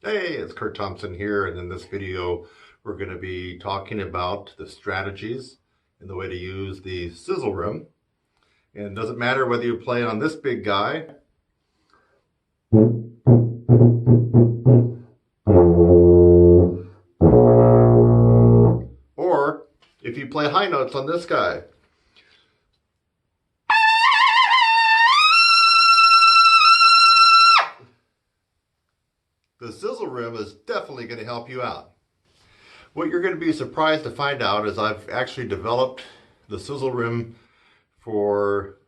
Hey, it's Thompson here, and in this video we're going to be talking about the strategies and the way to use the sizzle rim. And it doesn't matter whether you play on this big guy or if you play high notes on this guy. The sizzle rim is definitely going to help you out. What you're going to be surprised to find out is I've actually developed the sizzle rim for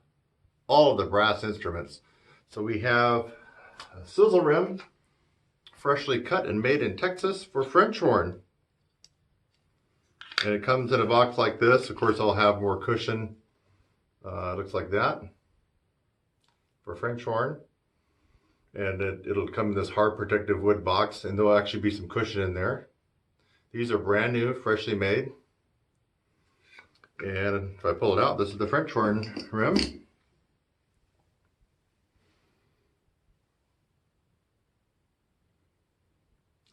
all of the brass instruments. So we have a sizzle rim, freshly cut and made in Texas for French horn. And it comes in a box like this. Of course, I'll have more cushion. Looks like that for French horn. And it'll come in this hard protective wood box, and there'll actually be some cushion in there. These are brand new, freshly made. And if I pull it out, this is the French horn rim.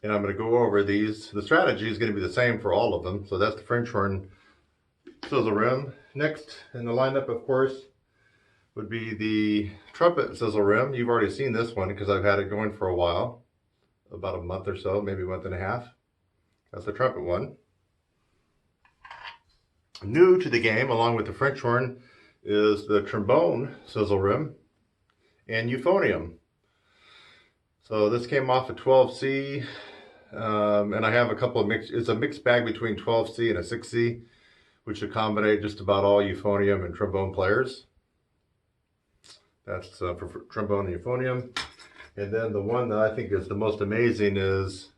And I'm going to go over these. The strategy is going to be the same for all of them. So that's the French horn sizzle rim. Next in the lineup, of course, would be the trumpet sizzle rim. You've already seen this one because I've had it going for a while, about a month or so, maybe a month and a half. That's the trumpet one. New to the game, along with the French horn, is the trombone sizzle rim and euphonium. So this came off a 12C, and I have a couple of it's a mixed bag between 12C and a 6C, which accommodate just about all euphonium and trombone players. That's for trombone and euphonium. And then the one that I think is the most amazing is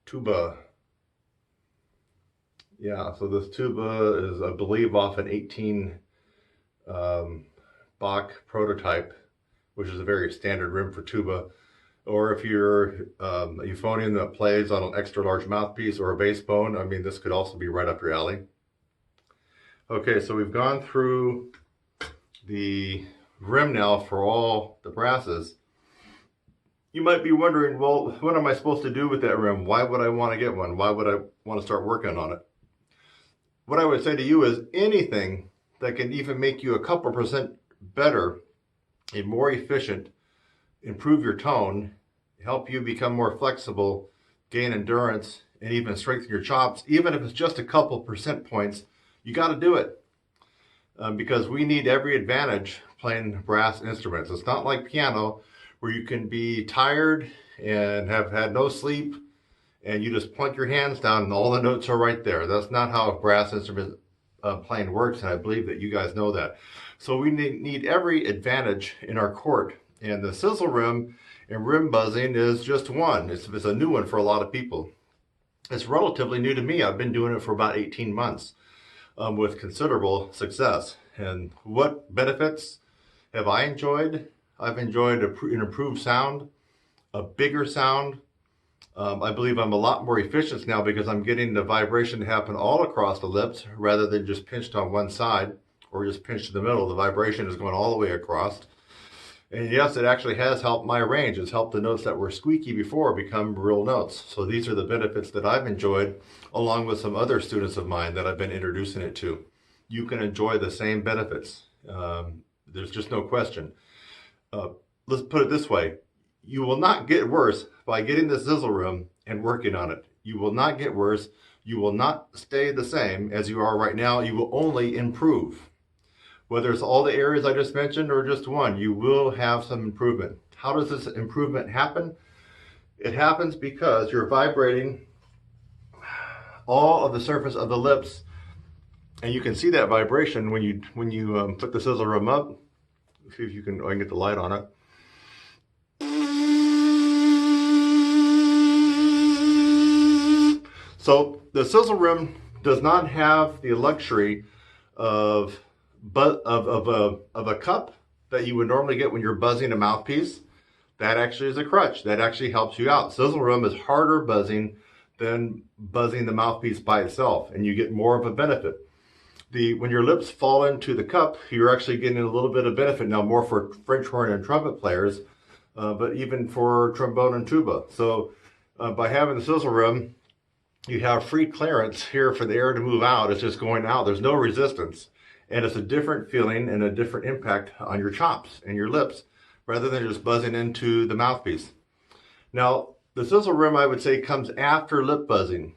tuba. Yeah, so this tuba is, I believe, off an 18 Bach prototype, which is a very standard rim for tuba. Or if you're a euphonium that plays on an extra large mouthpiece or a bass bone, I mean, this could also be right up your alley. Okay, so we've gone through the rim now for all the brasses. You might be wondering, well, what am I supposed to do with that rim? Why would I want to get one? Why would I want to start working on it? What I would say to you is anything that can even make you a couple percent better and more efficient, improve your tone, help you become more flexible, gain endurance, and even strengthen your chops, even if it's just a couple percent points, you got to do it. Because we need every advantage playing brass instruments. It's not like piano where you can be tired and have had no sleep and you just plunk your hands down and all the notes are right there. That's not how a brass instrument playing works, and I believe that you guys know that. So we need every advantage in our court. And the sizzle rim and rim buzzing is just one. It's a new one for a lot of people. It's relatively new to me. I've been doing it for about 18 months with considerable success. And what benefits have I enjoyed? I've enjoyed an improved sound, a bigger sound. I believe I'm a lot more efficient now because I'm getting the vibration to happen all across the lips rather than just pinched on one side or just pinched in the middle. The vibration is going all the way across. And yes, it actually has helped my range. It's helped the notes that were squeaky before become real notes. So these are the benefits that I've enjoyed, along with some other students of mine that I've been introducing it to. You can enjoy the same benefits. There's just no question. Let's put it this way. You will not get worse by getting the sizzle rim and working on it. You will not get worse. You will not stay the same as you are right now. You will only improve. Whether it's all the areas I just mentioned or just one, you will have some improvement. How does this improvement happen? It happens because you're vibrating all of the surface of the lips, and you can see that vibration when you put the sizzle rim up. See if I can get the light on it. So the sizzle rim does not have the luxury of a cup that you would normally get when you're buzzing a mouthpiece. That actually is a crutch. That actually helps you out. Sizzle rim is harder buzzing than buzzing the mouthpiece by itself, and you get more of a benefit. When your lips fall into the cup, you're actually getting a little bit of benefit now, more for French horn and trumpet players, but even for trombone and tuba. So By having the sizzle rim, you have free clearance here for the air to move out. It's just going out. There's no resistance. And it's a different feeling and a different impact on your chops and your lips rather than just buzzing into the mouthpiece. Now, the sizzle rim, I would say, comes after lip buzzing.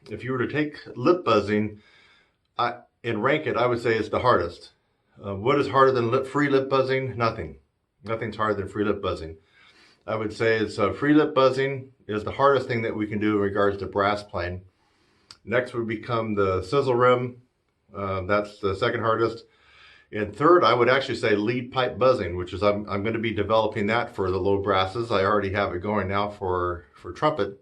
If you were to take lip buzzing and rank it, I would say it's the hardest. What is harder than free lip buzzing? Nothing. Nothing's harder than free lip buzzing. I would say it's free lip buzzing is the hardest thing that we can do in regards to brass playing. Next would become the sizzle rim. That's the second hardest. And third, I would actually say lead pipe buzzing, which is I'm going to be developing that for the low brasses. I already have it going now for trumpet,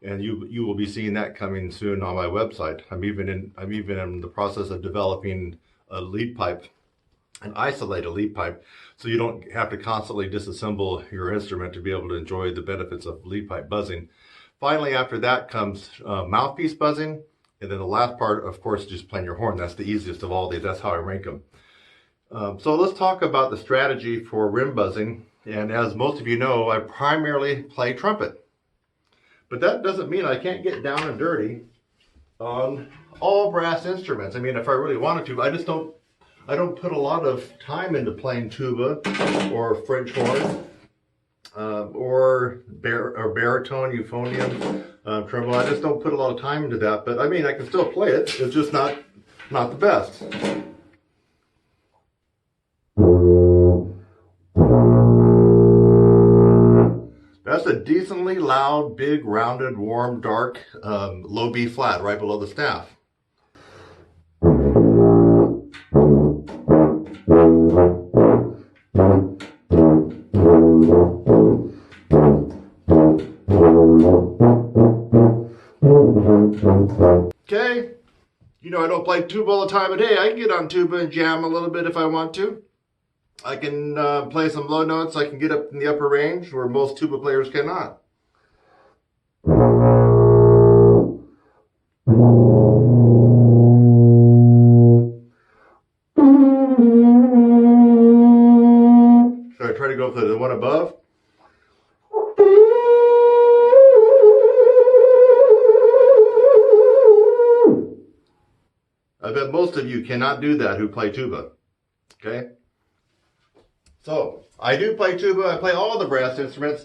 and you will be seeing that coming soon on my website. I'm even in the process of developing a lead pipe, and isolate a lead pipe, so you don't have to constantly disassemble your instrument to be able to enjoy the benefits of lead pipe buzzing. Finally, after that comes mouthpiece buzzing, and then the last part, of course, just playing your horn. That's the easiest of all these. That's how I rank them. So let's talk about the strategy for rim buzzing. And as most of you know, I primarily play trumpet. But that doesn't mean I can't get down and dirty on all brass instruments. I mean, if I really wanted to, I don't put a lot of time into playing tuba or French horn or baritone, euphonium, trombone. I just don't put a lot of time into that. But I mean, I can still play it. It's just not the best. That's a decently loud, big, rounded, warm, dark, low B flat right below the staff. Okay, you know I don't play tuba all the time of day. I can get on tuba and jam a little bit if I want to. I can play some low notes. I can get up in the upper range where most tuba players cannot. Should I try to go for the one above? I bet most of you cannot do that who play tuba. Okay? So, I do play tuba. I play all the brass instruments.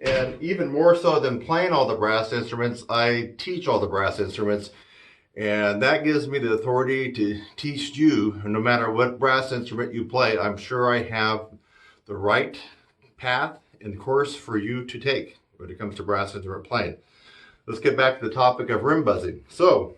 And even more so than playing all the brass instruments, I teach all the brass instruments. And that gives me the authority to teach you, no matter what brass instrument you play. I'm sure I have the right path and course for you to take when it comes to brass instrument playing. Let's get back to the topic of rim buzzing. So,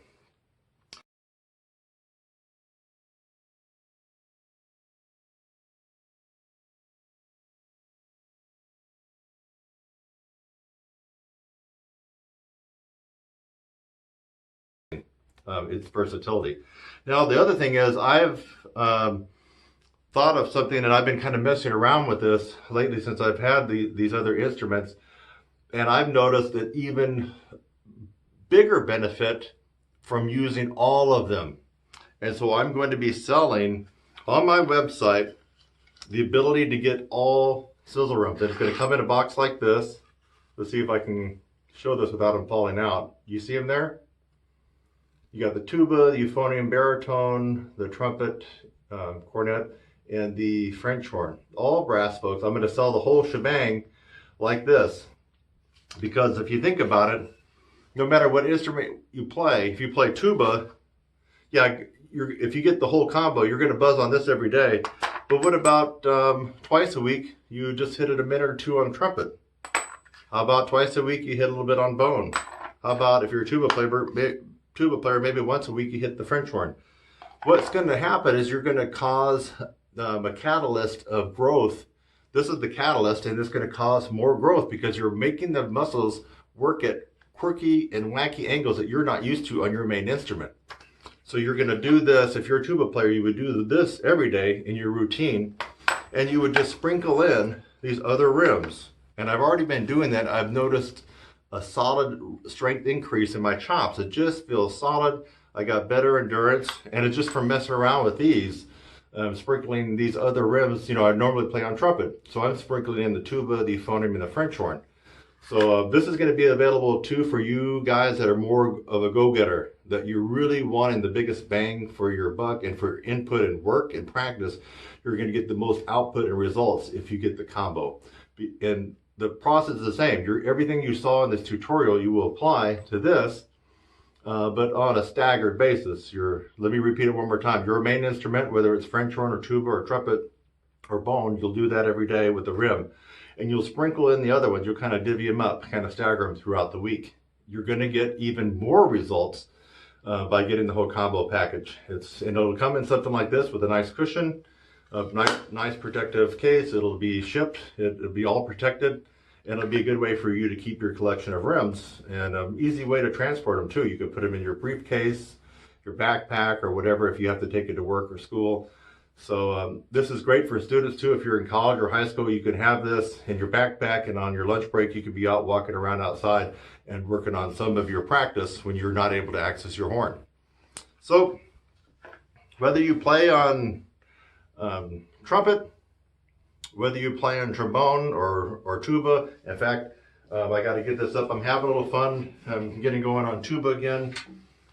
its versatility. Now, the other thing is I've thought of something, and I've been kind of messing around with this lately since I've had these other instruments, and I've noticed that even bigger benefit from using all of them. And so I'm going to be selling on my website the ability to get all sizzle rims. It's going to come in a box like this. Let's see if I can show this without them falling out. You see them there? You got the tuba, the euphonium, baritone, the trumpet, cornet, and the French horn. All brass, folks. I'm going to sell the whole shebang like this. Because if you think about it, no matter what instrument you play, if you play tuba, yeah, if you get the whole combo, you're going to buzz on this every day. But what about twice a week, you just hit it a minute or two on trumpet? How about twice a week, you hit a little bit on bone? How about if you're a tuba player, maybe once a week you hit the French horn? What's going to happen is you're going to cause a catalyst of growth. This is the catalyst, and it's going to cause more growth because you're making the muscles work at quirky and wacky angles that you're not used to on your main instrument. So you're going to do this. If you're a tuba player, you would do this every day in your routine, and you would just sprinkle in these other rims. And I've already been doing that. I've noticed a solid strength increase in my chops. It just feels solid. I got better endurance, and it's just from messing around with these, sprinkling these other rims. You know, I normally play on trumpet, so I'm sprinkling in the tuba, the euphonium, and the French horn. So this is going to be available too for you guys that are more of a go-getter, that you're really wanting the biggest bang for your buck, and for input and work and practice, you're going to get the most output and results if you get the combo. And the process is the same. Everything you saw in this tutorial you will apply to this, but on a staggered basis. Let me repeat it one more time. Your main instrument, whether it's French horn or tuba or trumpet or bone, you'll do that every day with the rim. And you'll sprinkle in the other ones. You'll kind of divvy them up, kind of stagger them throughout the week. You're going to get even more results by getting the whole combo package. And it'll come in something like this with a nice cushion, a nice protective case. It'll be shipped. It'll be all protected. And it'll be a good way for you to keep your collection of rims, and an easy way to transport them too. You could put them in your briefcase, your backpack, or whatever if you have to take it to work or school. So this is great for students too. If you're in college or high school, you can have this in your backpack, and on your lunch break you could be out walking around outside and working on some of your practice when you're not able to access your horn. So whether you play on trumpet, whether you play on trombone or tuba, in fact, I got to get this up. I'm having a little fun. I'm getting going on tuba again.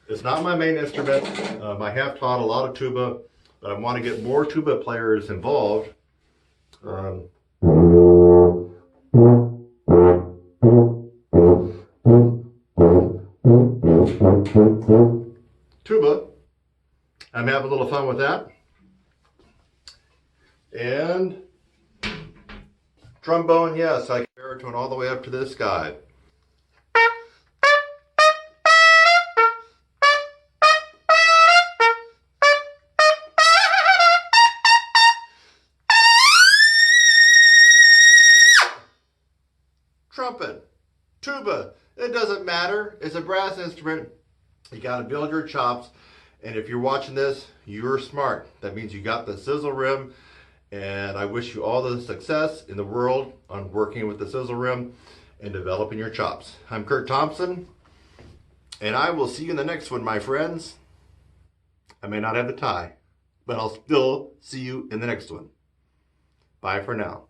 It's not my main instrument. I have taught a lot of tuba, but I want to get more tuba players involved. Tuba, I'm having a little fun with that. And trombone, yes, I can baritone all the way up to this guy. Trumpet, tuba, it doesn't matter. It's a brass instrument. You got to build your chops. And if you're watching this, you're smart. That means you got the SIZZLE rim. And I wish you all the success in the world on working with the SIZZLE rim and developing your chops. I'm Kurt Thompson, and I will see you in the next one, my friends. I may not have the tie, but I'll still see you in the next one. Bye for now.